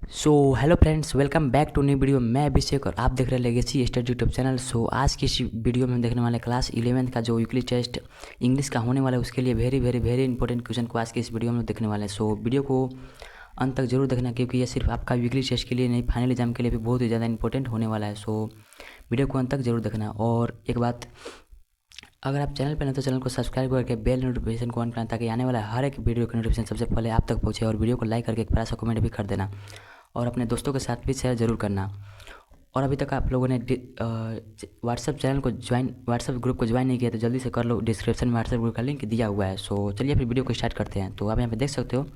Hello friends, welcome back to new video. मैं अभिषेक और आप देख रहे हैं लेगेसी स्टडी यूट्यूब चैनल। आज की इस वीडियो में हम देखने वाले क्लास 11th का जो वीकली टेस्ट इंग्लिश का होने वाला है, उसके लिए very very very important question को आज की इस वीडियो में देखने वाले हैं। वीडियो को अंत तक जरूर देखना, क्योंकि ये सिर्फ आपका वीकली टेस्ट के लिए नहीं, फाइनल एग्जाम के लिए भी बहुत ही ज़्यादा इंपॉर्टेंट होने वाला है। वीडियो को अंत तक जरूर देखना। और एक बात, अगर आप चैनल पर हैं तो चैनल को सब्सक्राइब करके बेल नोटिफिकेशन को ऑन करना, ताकि आने वाला हर एक वीडियो का नोटिफिकेशन सबसे पहले आप तक पहुंचे। और वीडियो को लाइक करके एक प्यारा सा कमेंट भी कर देना, और अपने दोस्तों के साथ भी शेयर ज़रूर करना। और अभी तक आप लोगों ने व्हाट्सएप चैनल को ज्वाइन, व्हाट्सएप ग्रुप को ज्वाइन नहीं किया तो जल्दी से कर लो। डिस्क्रिप्शन में व्हाट्सएप ग्रुप का लिंक दिया हुआ है। चलिए फिर वीडियो को स्टार्ट करते हैं। तो आप यहाँ पे देख सकते हो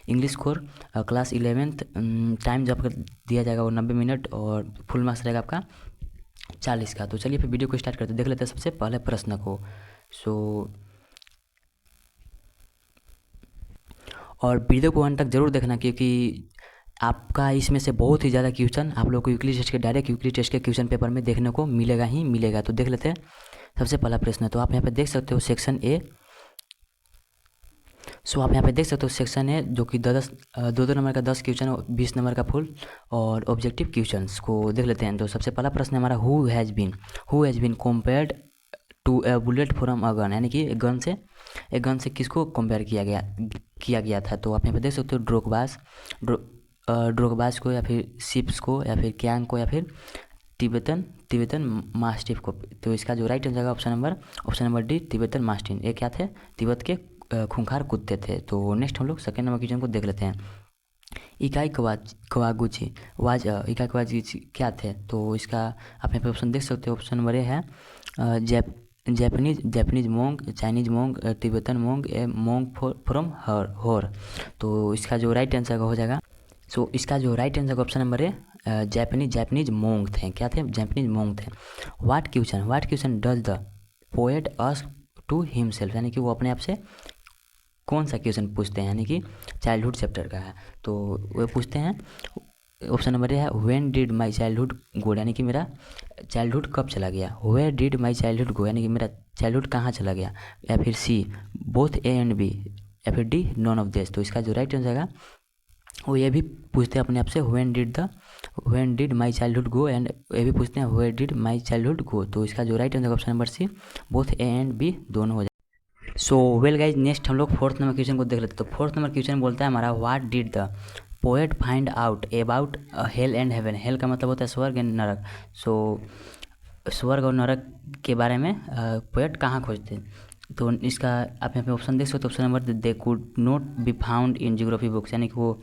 English core class 11th। Time जो आपका दिया जाएगा वो 90 मिनट, और फुल मार्क्स रहेगा आपका 40 का। तो चलिए फिर वीडियो को स्टार्ट करते हैं। देख लेते हैं सबसे पहले प्रश्न को। सो और वीडियो को अंत तक जरूर देखना, क्योंकि आपका इसमें से बहुत ही ज़्यादा क्वेश्चन आप लोग को वीकली टेस्ट के, डायरेक्ट वीकली टेस्ट के क्वेश्चन पेपर में देखने को मिलेगा ही मिलेगा। तो देख लेते हैं सबसे पहला प्रश्न। तो आप यहाँ पे देख सकते हो सेक्शन ए। आप यहाँ पे देख सकते हो सेक्शन ए, जो कि दो नंबर का 10 क्वेश्चन, 20 नंबर का फुल और ऑब्जेक्टिव क्वेश्चंस को देख लेते हैं। तो सबसे पहला प्रश्न हमारा, who has been compared to a bullet from a gun, यानी कि एक गन से किसको कंपेयर किया गया था। तो आप यहाँ पे देख सकते हो ड्रोगबाज को, या फिर सिप्स को, या फिर कैंग को, या फिर तिब्बतन मास्टिफ को। तो इसका जो राइट आंसर है option number D, Tibetan mastiff. ये क्या थे? तिब्बत के खूंखार कुत्ते थे। तो नेक्स्ट हम लोग सेकेंड नंबर क्वेश्चन को देख लेते हैं। इकाई कवागुची क्या थे? तो इसका आप यहाँ पे ऑप्शन देख सकते हो। ऑप्शन नंबर ए है Japanese monk, Chinese monk, Tibetan monk, a monk from Hor. तो इसका जो राइट आंसर हो जाएगा, इसका जो right answer option number A, Japanese monk थे। क्या थे? जापानीज मोंग थे। What question does the poet ask to himself, यानी कि वो अपने आप से कौन सा क्वेश्चन पूछते हैं, यानी कि चाइल्डहुड चैप्टर का है। तो वो पूछते हैं, ऑप्शन नंबर ए है when did my childhood go, यानी कि मेरा चाइल्डहुड कब चला गया। Where did my childhood go, यानी कि मेरा चाइल्डहुड कहाँ चला गया। या फिर C both A and B, या फिर डी नॉन ऑफ दिस। तो इसका जो राइट आंसर है वो ये भी पूछते हैं अपने आप से, when did my childhood go, and ये भी पूछते हैं where did my childhood go. तो इसका जो right answer option number C, both A and B दोनों हो जाए। वेल गाइज, नेक्स्ट हम लोग फोर्थ नंबर क्वेश्चन को देख लेते हैं। तो फोर्थ नंबर क्वेश्चन बोलता है हमारा, what did the poet find out about hello and heaven. Hello का मतलब होता है स्वर्ग एंड नरक। स्वर्ग और नरक के बारे में पोएट कहाँ खोजते हैं। तो इसका आप यहाँ पे ऑप्शन देख सकते हो। Option number, they could not be found in geography books, यानी कि वो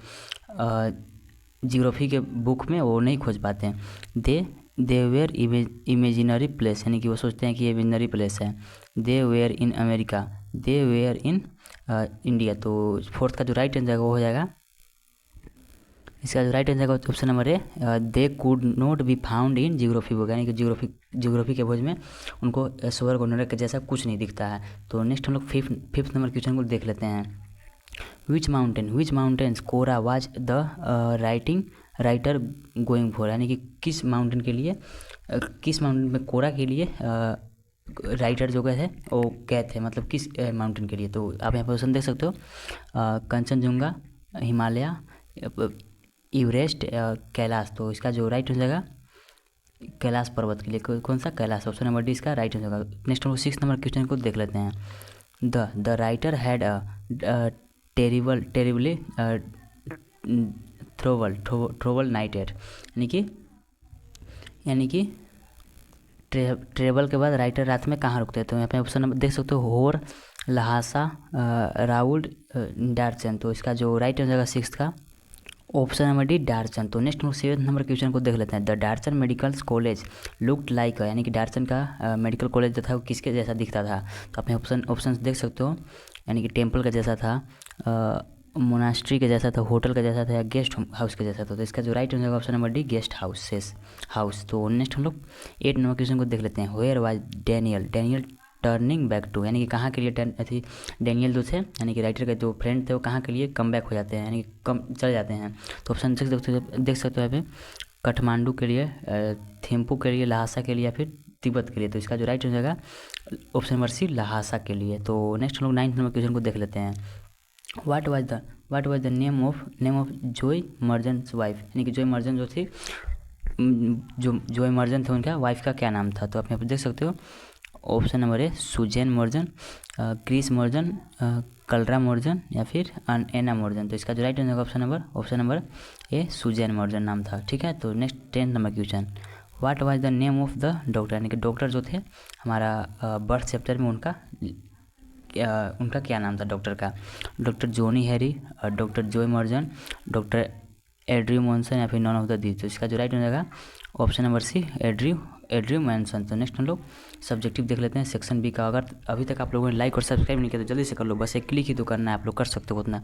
जियोग्राफी के बुक में वो नहीं खोज पाते हैं। दे वेयर इमेजिनरी प्लेस, यानी कि वो सोचते हैं कि ये इमेजिनरी प्लेस है। They were in America, they were in India. तो फोर्थ का जो राइट आंसर वो हो जाएगा, इसका जो राइट आंसर ऑप्शन नंबर है, they could not be found in geography book, यानी कि जियोग्राफी के बोझ में उनको स्वर्ग और नरक के जैसा कुछ नहीं दिखता है। तो नेक्स्ट हम लोग फिफ्थ नंबर क्वेश्चन को देख लेते हैं। Which mountains kora was the writer going for, यानी कि किस माउंटेन में कोरा के लिए राइटर जो गए थे वो गए थे, मतलब किस माउंटेन के लिए। तो आप यहाँ पर ऑप्शन देख सकते हो, कंचनजुंगा, हिमालय, एवरेस्ट, कैलाश। तो इसका जो राइट आंसर है कैलाश पर्वत के लिए। कौन सा? कैलाश। ऑप्शन नंबर डी इसका राइट आंसर होगा। नेक्स्ट हम लोग सिक्स नंबर क्वेश्चन को देख लेते हैं। द राइटर हैड टेरिबली ट्रोवल नाइट, यानी कि ट्रेवल के बाद राइटर रात में कहाँ रुकते हैं। तो यहाँ पे ऑप्शन नंबर देख सकते हो, होर, लहासा, राउल्ड, डार्चन। तो इसका जो राइट आंसर है सिक्स का ऑप्शन नंबर डी, डार्चन। तो नेक्स्ट हम सेवेंथ नंबर क्वेश्चन को देख लेते हैं। The Darchen medical college looked like, यानी कि डार्चन का मेडिकल कॉलेज जो था वो किसके जैसा दिखता था। तो आप ऑप्शन देख सकते हो, यानी कि टेम्पल का जैसा था, मोनास्ट्री के जैसा था, होटल का जैसा था, या गेस्ट हाउस के जैसा था। तो इसका जो right answer option number D, guest house. तो नेक्स्ट हम लोग एट नंबर क्वेश्चन को देख लेते हैं। Where was Daniel turning back to, यानी कि कहाँ के लिए डैनियल जो थे, यानी कि राइटर के जो फ्रेंड थे, वो कहाँ के लिए कम बैक हो जाते हैं, यानी कि कम चले जाते हैं। तो ऑप्शन देख सकते हो यहाँ पे, काठमांडू के लिए, थिम्पू के लिए, लहासा के लिए, या फिर तिब्बत के लिए। तो इसका जो राइट आंसर है ऑप्शन नंबर सी, लहासा के लिए। तो नेक्स्ट हम लोग नाइन्थ नंबर क्वेश्चन को देख लेते हैं। What was the name of Joy Morgan's wife, यानी कि जॉय मर्जन जो थी, जो जॉय मर्जन थे उनका वाइफ का क्या नाम था। तो आप यहाँ पर देख सकते हो option number A Susan Morgan, Chris Morgan, Clara Morgan या फिर एना मर्जन। तो इसका जो राइट आंसर होगा option number A Susan Morgan नाम था। ठीक है, तो next 10th number question, what was the name of the doctor, यानी कि डॉक्टर जो थे हमारा बर्थ चैप्टर में उनका क्या नाम था डॉक्टर का। Doctor Johnny Harry, doctor Joy Morgan, doctor Andrew Monson या फिर नॉन ऑफ द दीज। तो इसका जो राइट आंसर होगा option number C Andrew Monson. तो नेक्स्ट हम लोग सब्जेक्टिव देख लेते हैं सेक्शन बी का। अगर अभी तक आप लोगों ने लाइक और सब्सक्राइब नहीं किया तो जल्दी से कर लो, बस एक क्लिक ही तो करना है, आप लोग कर सकते हो उतना।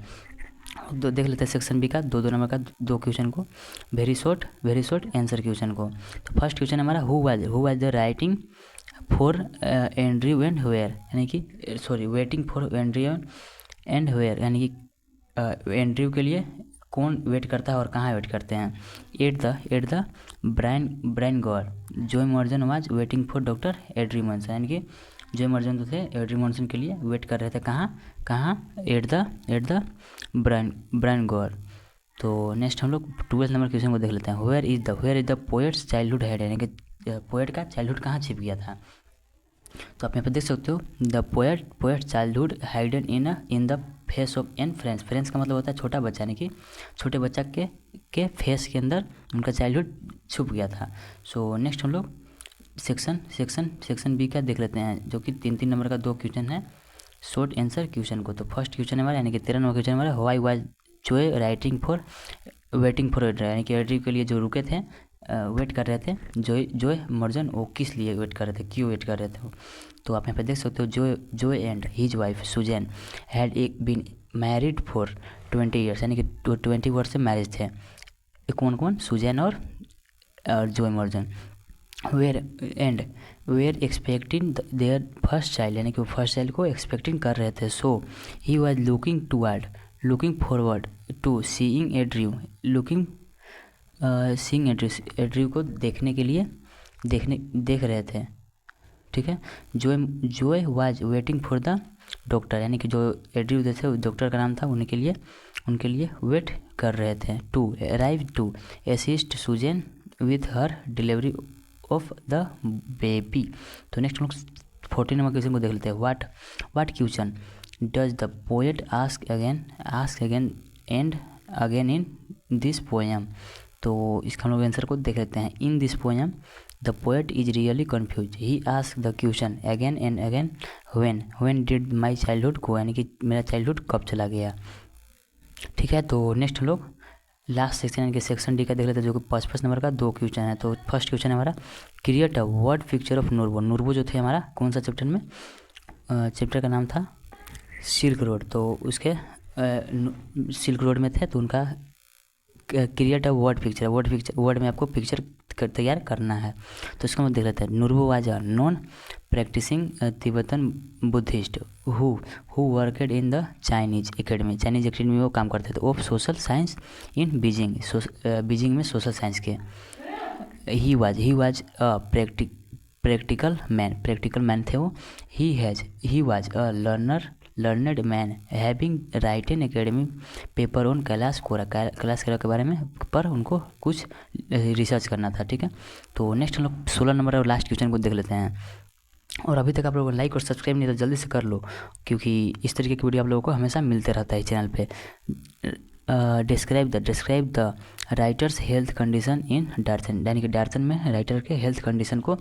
तो देख लेते हैं सेक्शन बी का दो नंबर का 2 क्वेश्चन को, वेरी शॉर्ट आंसर क्वेश्चन को। तो फर्स्ट क्वेश्चन हमारा who was the writing for Andrew and where, यानी कि waiting for Andrew and where, यानी कि एंड्रयू के लिए कौन वेट करता है और कहाँ वेट करते हैं। At the brine god, Joy Morgan was waiting for doctor Andrew Monson, यानी कि जॉय मर्जन जो थे एड्रयू मॉनसन के लिए वेट कर रहे थे कहाँ एट द ब्राइन गॉड। तो नेक्स्ट हम लोग 12th नंबर क्वेश्चन को देख लेते हैं, where is the poet's childhood hide, यानी कि पोएट का चाइल्डहुड कहाँ छिप गया था। तो आप यहाँ पे देख सकते हो the poet childhood hidden in the face of an friends. Friends का मतलब होता है छोटा बच्चा, यानी कि छोटे बच्चा के फेस के अंदर उनका चाइल्डहुड छुप गया था। सो नेक्स्ट हम लोग सेक्शन बी का देख लेते हैं, जो कि 3 नंबर का 2 क्वेश्चन है शॉर्ट आंसर क्वेश्चन को। तो फर्स्ट क्वेश्चन हमारा, यानी कि 13 नंबर क्वेश्चन हमारा, why was Joy waiting for Andrew, यानी कि एड्रयू के लिए जो रुके थे वेट कर रहे थे जॉय मर्जन, वो किस लिए वेट कर रहे थे, क्यों वेट कर रहे थे वो। तो आप यहाँ पे देख सकते हो Joy and his wife Susan had been married for 20 years, यानी कि 20 वर्ष से मैरिज थे। कौन सुजैन और जॉय मर्जन। Were expecting their first child, यानी कि वो फर्स्ट चाइल्ड को एक्सपेक्टिंग कर रहे थे। So he was looking forward to seeing Andrew को देखने के लिए देख रहे थे। ठीक है, Joy was waiting for the doctor, यानी कि जो एड्रयू थे डॉक्टर का नाम था, उनके लिए वेट कर रहे थे। To arrive to assist Susan with her delivery of the baby. तो नेक्स्ट हम लोग 14 नंबर क्वेश्चन को देख लेते हैं, what question does the poet ask again and again in this poem. तो इसका हम लोग आंसर को देख लेते हैं। In this poem the poet is really confuse, he ask the question again and again, when did my childhood go, यानी कि मेरा चाइल्डहुड कब चला गया। ठीक है, तो नेक्स्ट हम लोग लास्ट सेक्शन यानी कि सेक्शन डी का देख लेते हैं, जो कि 55 नंबर का 2 क्वेश्चन है। तो फर्स्ट क्वेश्चन है हमारा, create a word picture of Norbu जो थे हमारा कौन सा चैप्टर में, चैप्टर का नाम था सिल्क रोड। तो उसके सिल्क रोड में थे, तो उनका क्रिएट अ वर्ड में आपको पिक्चर तैयार करना है। तो इसका मतलब देख लेते हैं, Norbu was a non practising Tibetan Buddhist who worked in the Chinese academy में वो काम करते थे, of social science in Beijing में सोशल साइंस के। He was a practical man थे वो। He was a learned man having written academy paper on Kailash kora के बारे में पर उनको कुछ रिसर्च करना था। ठीक है, तो नेक्स्ट हम लोग 16 नंबर और लास्ट क्वेश्चन को देख लेते हैं। और अभी तक आप लोगों को लाइक और सब्सक्राइब नहीं तो जल्दी से कर लो, क्योंकि इस तरीके की वीडियो आप लोगों को हमेशा मिलते रहता है चैनल पे। Describe the writer's health condition in Darchen, यानी कि डार्सन में राइटर के हेल्थ कंडीशन को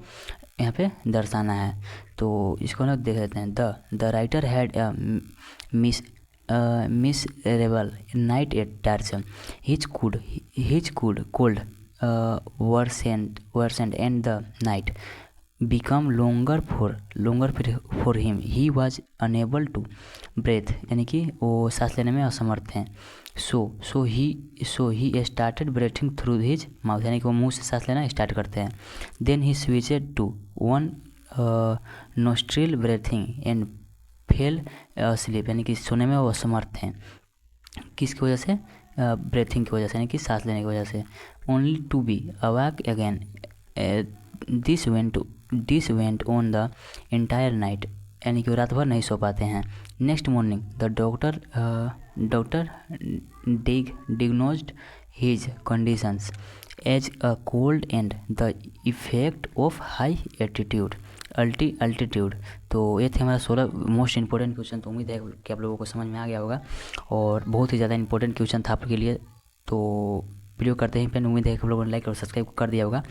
यहाँ पे दर्शाना है। तो इसको ना देख लेते हैं। The writer had miserable night at Darchen, his cold worsened and the night become longer for him, he was unable to breathe, यानी कि वो सांस लेने में असमर्थ हैं। so he started breathing through his mouth, यानी कि वो मुंह से सांस लेना स्टार्ट करते हैं। then he switched to one nostril breathing and fell asleep, यानी कि सोने में वो असमर्थ हैं। किसकी वजह से? ब्रेथिंग की वजह से, यानी कि सांस लेने की वजह से। only to be awake again, this went on the entire night, यानी कि वो रात भर नहीं सो पाते हैं। Next morning the doctor diagnosed his conditions as a cold and the effect of high altitude। तो ये थे हमारा 16 मोस्ट इंपॉर्टेंट क्वेश्चन। तो उम्मीद है कि आप लोगों को समझ में आ गया होगा और बहुत ही ज़्यादा इंपॉर्टेंट क्वेश्चन था आपके लिए। तो वीडियो करते हैं फ्रेंड, उम्मीद है कि आप लोगों ने लाइक और सब्सक्राइब कर दिया होगा।